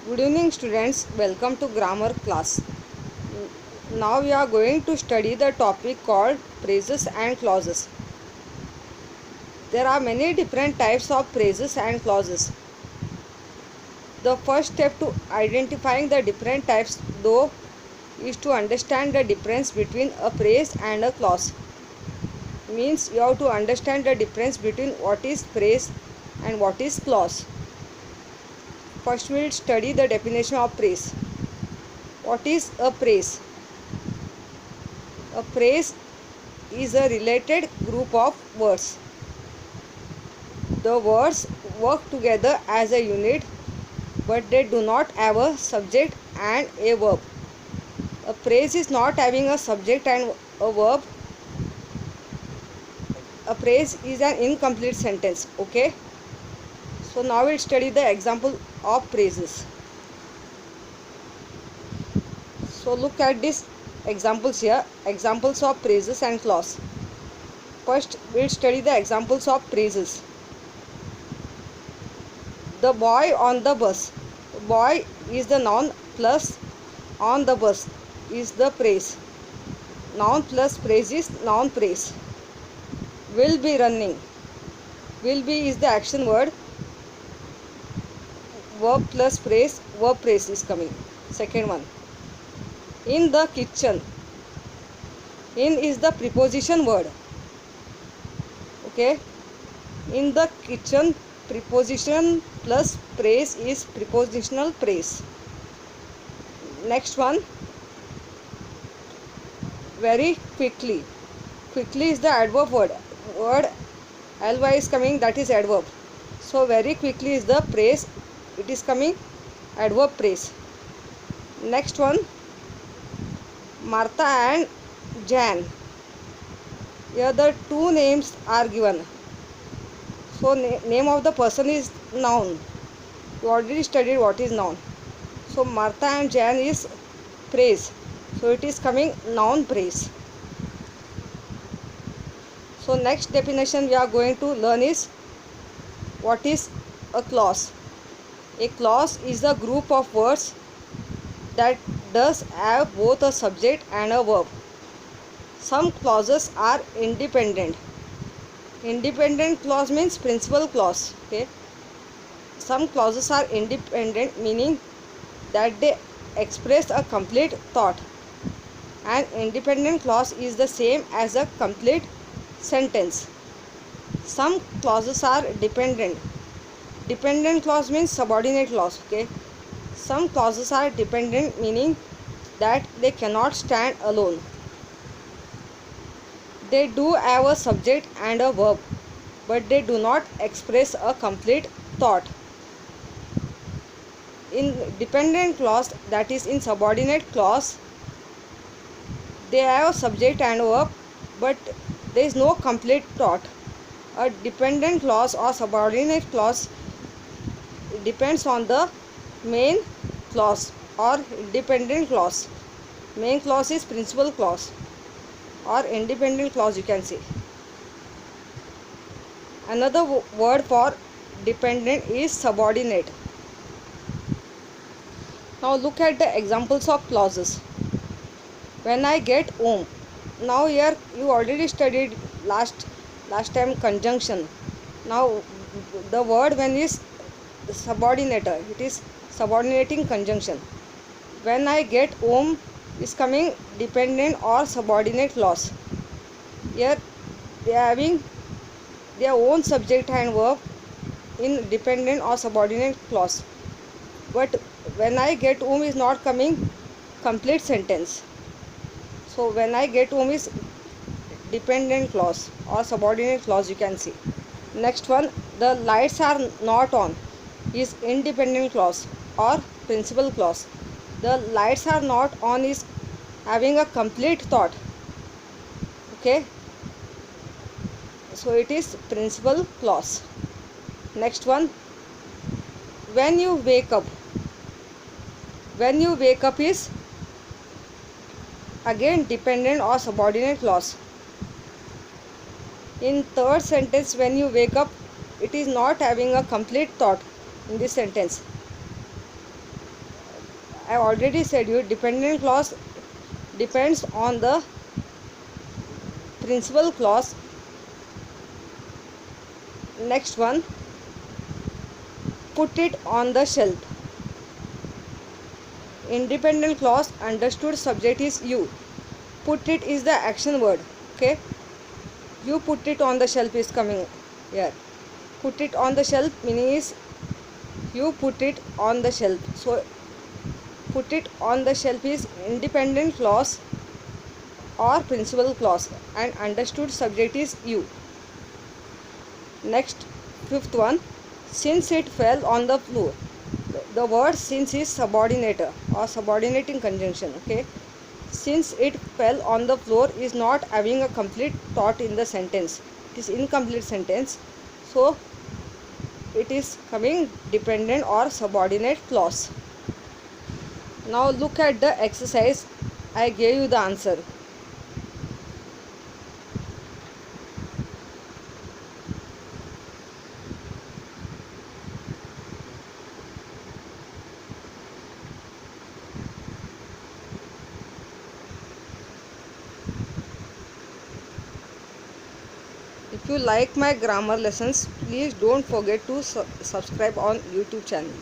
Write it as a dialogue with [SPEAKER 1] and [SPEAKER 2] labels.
[SPEAKER 1] Good evening students, welcome to grammar class. Now we are going to study the topic called phrases and clauses. There are many different types of phrases and clauses. The first step to identifying the different types though is to understand the difference between a phrase and a clause. Means you have to understand the difference between what is phrase and what is clause. First we will study the definition of phrase. What is a phrase? A phrase is a related group of words. The words work together as a unit, but they do not have a subject and a verb. A phrase is not having a subject and a verb. A phrase is an incomplete sentence. Okay. So now we'll study the example of phrases. So look at these examples here. Examples of phrases and clause. First we'll study the examples of phrases. The boy on the bus. Boy is the noun plus on the bus is the phrase. Noun plus phrase is noun phrase. Will be running. Will be is the action word. Verb plus phrase. Verb phrase is coming. Second one. In the kitchen. In is the preposition word. Okay. In the kitchen, preposition plus phrase is prepositional phrase. Next one. Very quickly. Quickly is the adverb word. Word ly is coming, that is adverb. So very quickly is the phrase. It is coming adverb phrase. Next one. Martha and Jan. Here the two names are given. So name of the person is noun. You already studied what is noun. So Martha and Jan is phrase. So it is coming noun phrase. So next definition we are going to learn is what is a clause. A clause is a group of words that does have both a subject and a verb. Some clauses are independent. Independent clause means principal clause. Okay. Some clauses are independent, meaning that they express a complete thought. An independent clause is the same as a complete sentence. Some clauses are dependent. Dependent clause means subordinate clause. Okay. Some clauses are dependent, meaning that they cannot stand alone. They do have a subject and a verb, but they do not express a complete thought. In dependent clause, that is in subordinate clause, they have a subject and a verb, but there is no complete thought. A dependent clause or subordinate clause depends on the main clause or independent clause. Main clause is principal clause or independent clause, you can say. Another word for dependent is subordinate. Now look at the examples of clauses. When I get home. Now here you already studied last time conjunction. Now the word when is subordinator. It is subordinating conjunction. When I get home is coming dependent or subordinate clause. Here they are having their own subject and verb in dependent or subordinate clause. But when I get home is not coming complete sentence. So when I get home is dependent clause or subordinate clause, you can see. Next one, the lights are not on is independent clause or principal clause. The lights are not on is having a complete thought. Okay. So it is principal clause. Next one, when you wake up. When you wake up is again dependent or subordinate clause. In third sentence, when you wake up, it is not having a complete thought in this sentence. I already said you dependent clause depends on the principal clause. Next one, put it on the shelf. Independent clause, understood subject is you. Put it is the action word. Okay, you put it on the shelf is coming here. Put it on the shelf meaning is you put it on the shelf. So put it on the shelf is independent clause or principal clause, and understood subject is you. Next, fifth one, since it fell on the floor. The word since is subordinator or subordinating conjunction. Okay, since it fell on the floor is not having a complete thought in the sentence. It is incomplete sentence. So it is coming dependent or subordinate clause. Now look at the exercise. I gave you the answer. If you like my grammar lessons, please don't forget to subscribe on YouTube channel.